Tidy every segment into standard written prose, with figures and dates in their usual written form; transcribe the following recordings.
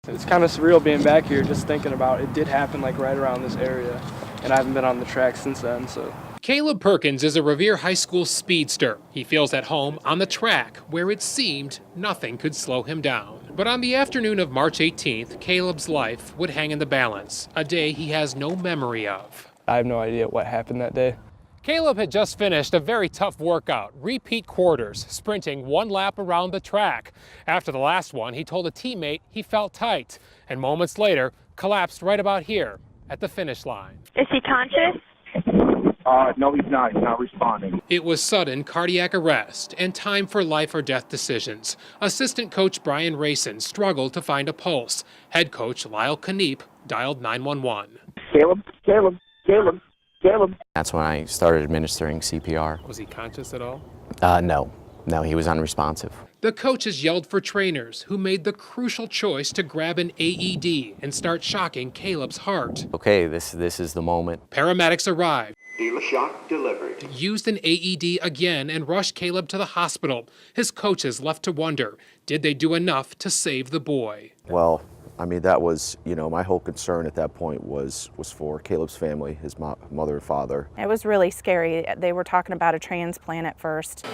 It's kind of surreal being back here, just thinking about it did happen like right around this area, and I haven't been on the track since then, so. Caleb Perkins is a Revere High School speedster. He feels at home on the track where it seemed nothing could slow him down. But on the afternoon of March 18th, Caleb's life would hang in the balance, a day he has no memory of. I have no idea what happened that day. Caleb had just finished a very tough workout, repeat quarters, sprinting one lap around the track. After the last one, he told a teammate he felt tight, and moments later, collapsed right about here at the finish line. Is he conscious? No, he's not. He's not responding. It was sudden cardiac arrest and time for life or death decisions. Assistant coach Brian Rayson struggled to find a pulse. Head coach Lyle Kneep dialed 911. Caleb. That's when I started administering CPR. Was he conscious at all? No, he was unresponsive. The coaches yelled for trainers who made the crucial choice to grab an AED and start shocking Caleb's heart. Okay, this is the moment. Paramedics arrived. Dealer shock delivered. Used an AED again and rushed Caleb to the hospital. His coaches left to wonder, did they do enough to save the boy? Well, I mean, that was, my whole concern at that point was for Caleb's family, his mother and father. It was really scary. They were talking about a transplant at first.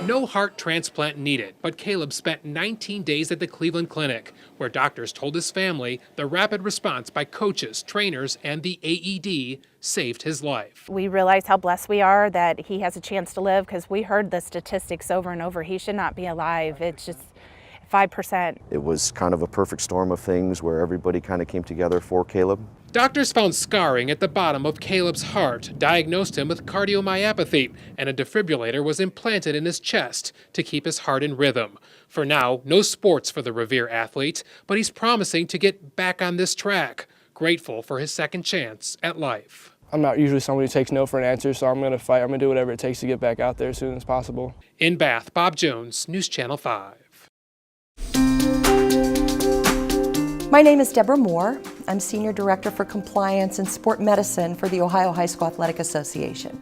No heart transplant needed, but Caleb spent 19 days at the Cleveland Clinic, where doctors told his family the rapid response by coaches, trainers, and the AED saved his life. We realize how blessed we are that he has a chance to live, because we heard the statistics over and over. He should not be alive. It's just 5%. It was kind of a perfect storm of things where everybody kind of came together for Caleb. Doctors found scarring at the bottom of Caleb's heart, diagnosed him with cardiomyopathy, and a defibrillator was implanted in his chest to keep his heart in rhythm. For now, no sports for the Revere athlete, but he's promising to get back on this track, grateful for his second chance at life. I'm not usually somebody who takes no for an answer, so I'm going to fight. I'm going to do whatever it takes to get back out there as soon as possible. In Bath, Bob Jones, News Channel 5. My name is Deborah Moore. I'm Senior Director for Compliance and Sport Medicine for the Ohio High School Athletic Association.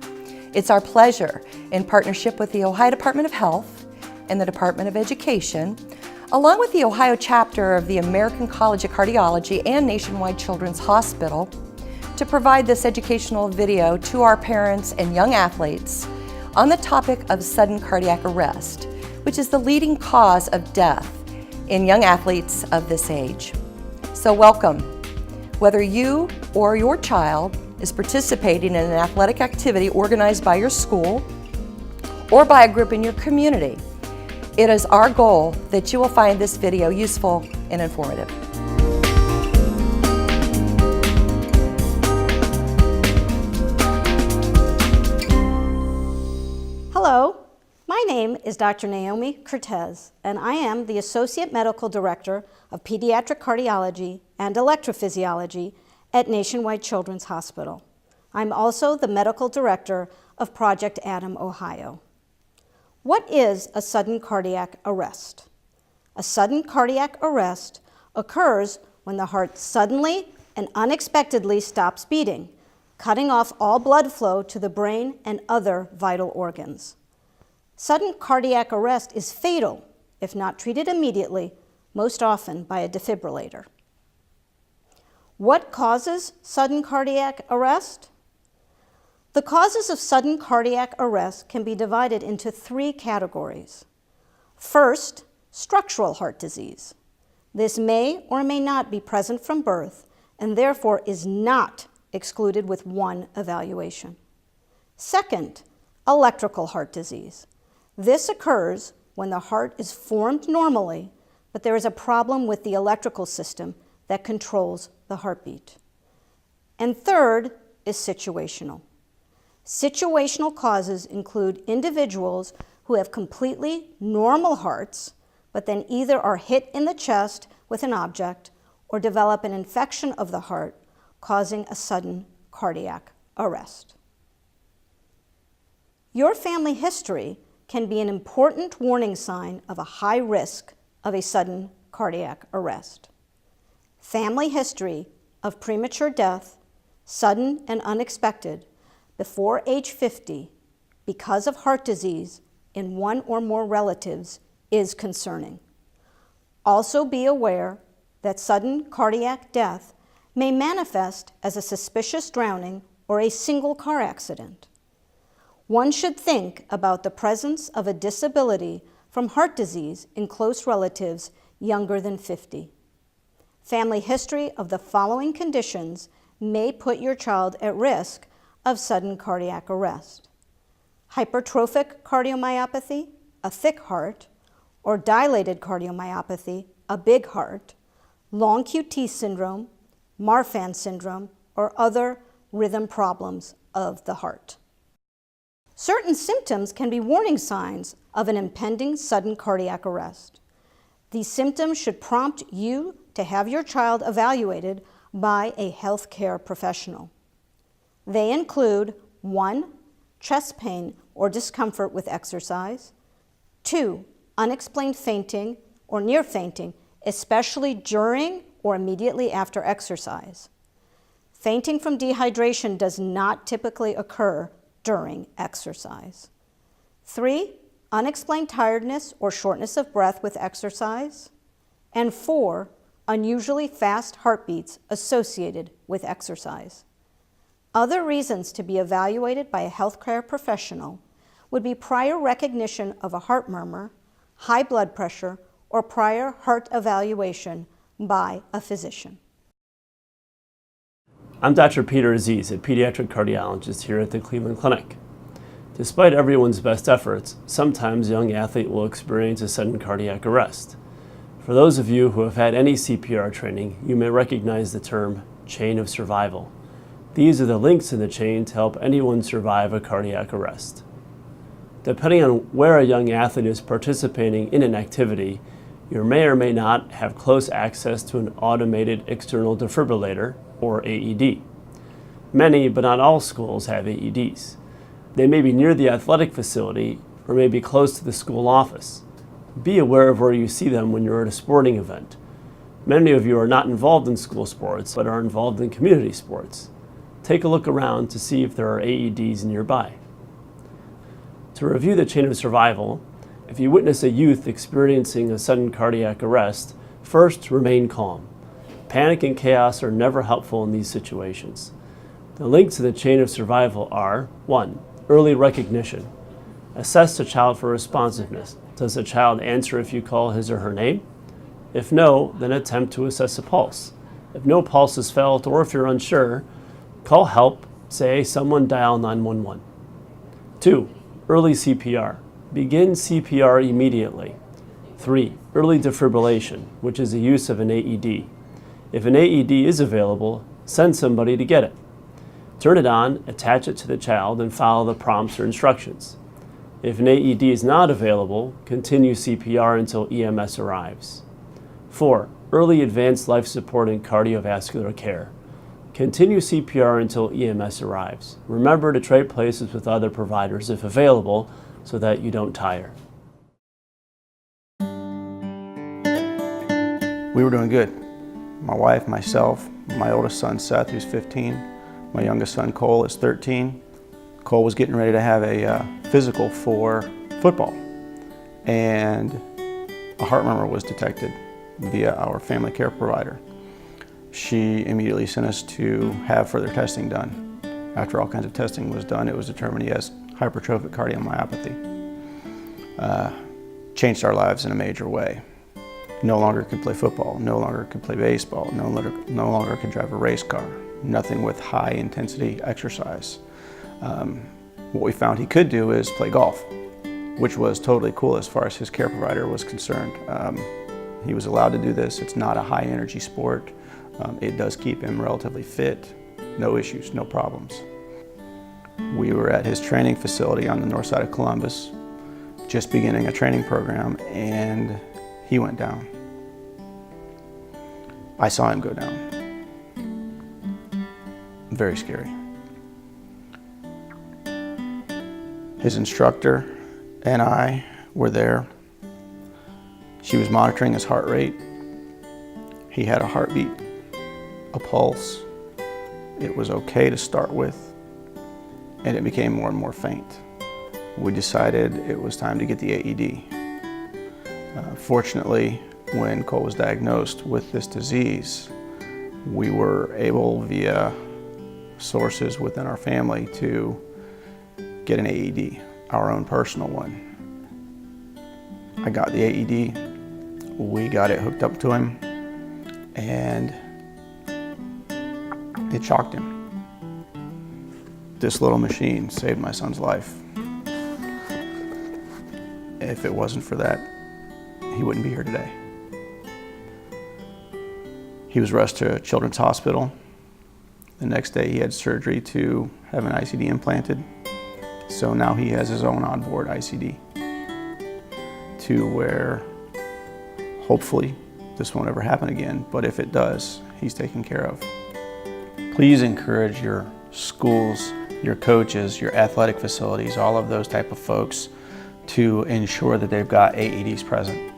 It's our pleasure, in partnership with the Ohio Department of Health and the Department of Education, along with the Ohio chapter of the American College of Cardiology and Nationwide Children's Hospital, to provide this educational video to our parents and young athletes on the topic of sudden cardiac arrest, which is the leading cause of death in young athletes of this age. So welcome. Whether you or your child is participating in an athletic activity organized by your school or by a group in your community, it is our goal that you will find this video useful and informative. Hello, my name is Dr. Naomi Cortez, and I am the Associate Medical Director of Pediatric Cardiology and Electrophysiology at Nationwide Children's Hospital. I'm also the Medical Director of Project Adam, Ohio. What is a sudden cardiac arrest? A sudden cardiac arrest occurs when the heart suddenly and unexpectedly stops beating, cutting off all blood flow to the brain and other vital organs. Sudden cardiac arrest is fatal if not treated immediately, most often by a defibrillator. What causes sudden cardiac arrest? The causes of sudden cardiac arrest can be divided into 3 categories. First, structural heart disease. This may or may not be present from birth and therefore is not excluded with one evaluation. Second, electrical heart disease. This occurs when the heart is formed normally, but there is a problem with the electrical system that controls the heartbeat. And third is situational. Situational causes include individuals who have completely normal hearts, but then either are hit in the chest with an object or develop an infection of the heart, causing a sudden cardiac arrest. Your family history can be an important warning sign of a high risk of a sudden cardiac arrest. Family history of premature death, sudden and unexpected, before age 50 because of heart disease in one or more relatives is concerning. Also be aware that sudden cardiac death may manifest as a suspicious drowning or a single car accident. One should think about the presence of a disability from heart disease in close relatives younger than 50. Family history of the following conditions may put your child at risk of sudden cardiac arrest: hypertrophic cardiomyopathy, a thick heart, or dilated cardiomyopathy, a big heart, long QT syndrome, Marfan syndrome, or other rhythm problems of the heart. Certain symptoms can be warning signs of an impending sudden cardiac arrest. These symptoms should prompt you to have your child evaluated by a healthcare professional. They include 1. Chest pain or discomfort with exercise. 2. Unexplained fainting or near fainting, especially during or immediately after exercise. Fainting from dehydration does not typically occur during exercise. 3. Unexplained tiredness or shortness of breath with exercise. And 4. Unusually fast heartbeats associated with exercise. Other reasons to be evaluated by a healthcare professional would be prior recognition of a heart murmur, high blood pressure, or prior heart evaluation by a physician. I'm Dr. Peter Aziz, a pediatric cardiologist here at the Cleveland Clinic. Despite everyone's best efforts, sometimes a young athlete will experience a sudden cardiac arrest. For those of you who have had any CPR training, you may recognize the term chain of survival. These are the links in the chain to help anyone survive a cardiac arrest. Depending on where a young athlete is participating in an activity, you may or may not have close access to an automated external defibrillator, or AED. Many, but not all schools have AEDs. They may be near the athletic facility or may be close to the school office. Be aware of where you see them when you're at a sporting event. Many of you are not involved in school sports, but are involved in community sports. Take a look around to see if there are AEDs nearby. To review the chain of survival, if you witness a youth experiencing a sudden cardiac arrest, first remain calm. Panic and chaos are never helpful in these situations. The links to the chain of survival are: 1. Early recognition. Assess the child for responsiveness. Does the child answer if you call his or her name? If no, then attempt to assess a pulse. If no pulse is felt, or if you're unsure, call help, say someone dial 911. 2. Early CPR. Begin CPR immediately. 3. Early defibrillation, which is the use of an AED. If an AED is available, send somebody to get it. Turn it on, attach it to the child, and follow the prompts or instructions. If an AED is not available, continue CPR until EMS arrives. 4. Early advanced life support and cardiovascular care. Continue CPR until EMS arrives. Remember to trade places with other providers if available so that you don't tire. We were doing good. My wife, myself, my oldest son Seth, who's 15, my youngest son Cole is 13. Cole was getting ready to have a physical for football, and a heart murmur was detected via our family care provider. She immediately sent us to have further testing done. After all kinds of testing was done, it was determined he has hypertrophic cardiomyopathy. Changed our lives in a major way. No longer could play football, no longer could play baseball, no longer could drive a race car, nothing with high intensity exercise. What we found he could do is play golf, which was totally cool as far as his care provider was concerned. He was allowed to do this. It's not a high energy sport. It does keep him relatively fit, no issues, no problems. We were at his training facility on the north side of Columbus, just beginning a training program, and he went down. I saw him go down. Very scary. His instructor and I were there. She was monitoring his heart rate. He had a heartbeat, a pulse. It was okay to start with, and it became more and more faint. We decided it was time to get the AED. Fortunately, when Cole was diagnosed with this disease, we were able, via sources within our family, to get an AED, our own personal one. I got the AED, we got it hooked up to him, and it shocked him. This little machine saved my son's life. If it wasn't for that, he wouldn't be here today. He was rushed to Children's Hospital. The next day he had surgery to have an ICD implanted. So now he has his own onboard ICD, to where hopefully this won't ever happen again, but if it does, he's taken care of. Please encourage your schools, your coaches, your athletic facilities, all of those type of folks to ensure that they've got AEDs present,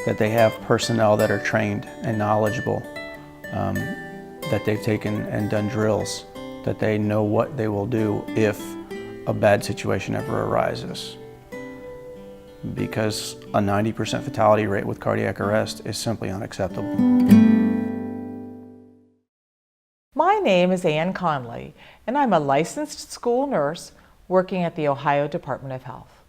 that they have personnel that are trained and knowledgeable, that they've taken and done drills, that they know what they will do if a bad situation ever arises. Because a 90% fatality rate with cardiac arrest is simply unacceptable. My name is Ann Conley, and I'm a licensed school nurse working at the Ohio Department of Health.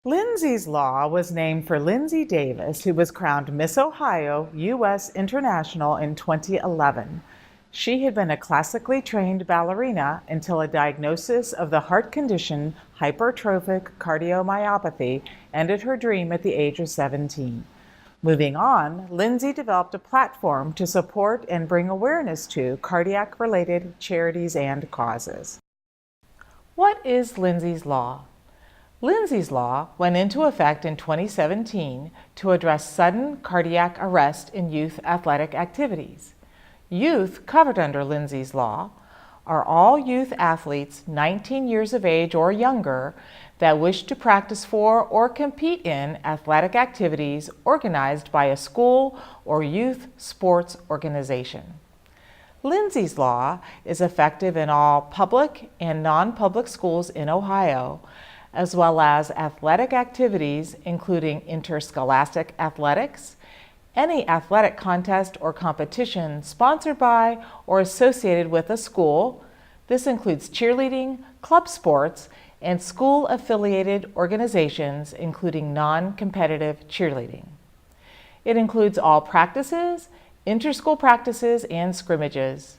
Lindsay's Law was named for Lindsay Davis, who was crowned Miss Ohio U.S. International in 2011. She had been a classically trained ballerina until a diagnosis of the heart condition hypertrophic cardiomyopathy ended her dream at the age of 17. Moving on, Lindsay developed a platform to support and bring awareness to cardiac-related charities and causes. What is Lindsay's Law? Lindsay's Law went into effect in 2017 to address sudden cardiac arrest in youth athletic activities. Youth covered under Lindsay's Law are all youth athletes 19 years of age or younger that wish to practice for or compete in athletic activities organized by a school or youth sports organization. Lindsay's Law is effective in all public and non-public schools in Ohio, as well as athletic activities including interscholastic athletics, any athletic contest or competition sponsored by or associated with a school. This includes cheerleading, club sports, and school-affiliated organizations, including non-competitive cheerleading. It includes all practices, inter-school practices, and scrimmages.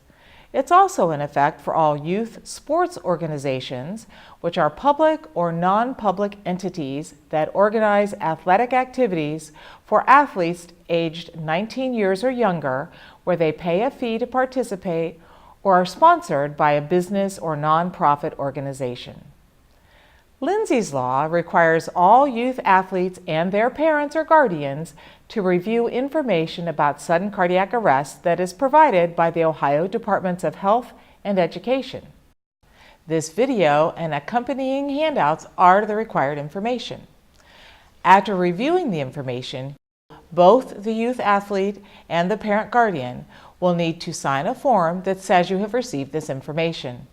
It's also in effect for all youth sports organizations, which are public or non-public entities that organize athletic activities for athletes aged 19 years or younger, where they pay a fee to participate or are sponsored by a business or nonprofit organization. Lindsay's Law requires all youth athletes and their parents or guardians to review information about sudden cardiac arrest that is provided by the Ohio Departments of Health and Education. This video and accompanying handouts are the required information. After reviewing the information, both the youth athlete and the parent guardian will need to sign a form that says you have received this information.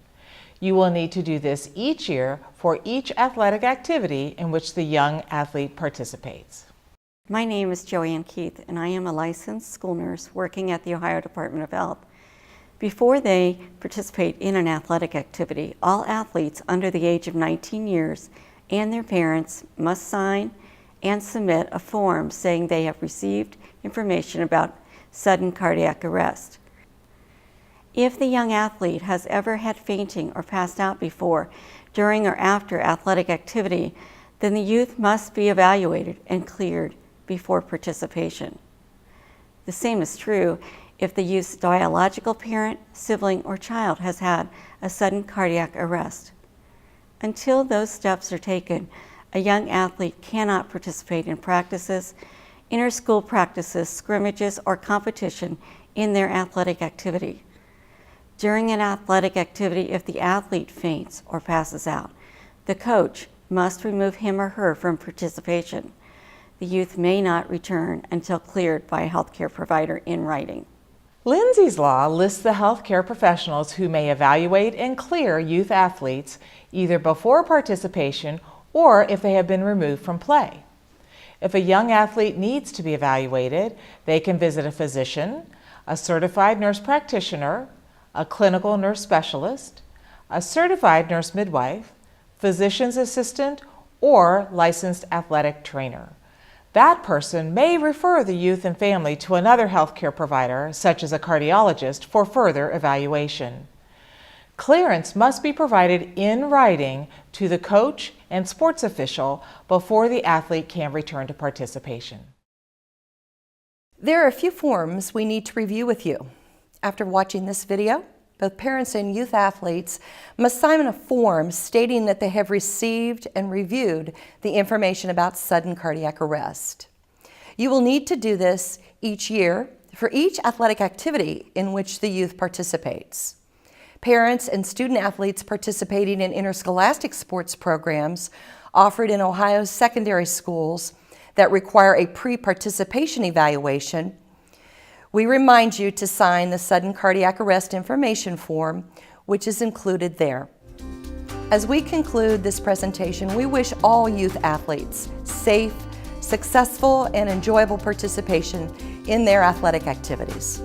You will need to do this each year for each athletic activity in which the young athlete participates. My name is Joanne Keith, and I am a licensed school nurse working at the Ohio Department of Health. Before they participate in an athletic activity, all athletes under the age of 19 years and their parents must sign and submit a form saying they have received information about sudden cardiac arrest. If the young athlete has ever had fainting or passed out before, during or after athletic activity, then the youth must be evaluated and cleared before participation. The same is true if the youth's biological parent, sibling, or child has had a sudden cardiac arrest. Until those steps are taken, a young athlete cannot participate in practices, inter-school practices, scrimmages, or competition in their athletic activity. During an athletic activity, if the athlete faints or passes out, the coach must remove him or her from participation. The youth may not return until cleared by a healthcare provider in writing. Lindsay's Law lists the healthcare professionals who may evaluate and clear youth athletes either before participation or if they have been removed from play. If a young athlete needs to be evaluated, they can visit a physician, a certified nurse practitioner, a clinical nurse specialist, a certified nurse midwife, physician's assistant, or licensed athletic trainer. That person may refer the youth and family to another healthcare provider, such as a cardiologist, for further evaluation. Clearance must be provided in writing to the coach and sports official before the athlete can return to participation. There are a few forms we need to review with you. After watching this video, both parents and youth athletes must sign a form stating that they have received and reviewed the information about sudden cardiac arrest. You will need to do this each year for each athletic activity in which the youth participates. Parents and student athletes participating in interscholastic sports programs offered in Ohio's secondary schools that require a pre-participation evaluation, we remind you to sign the sudden cardiac arrest information form, which is included there. As we conclude this presentation, we wish all youth athletes safe, successful, and enjoyable participation in their athletic activities.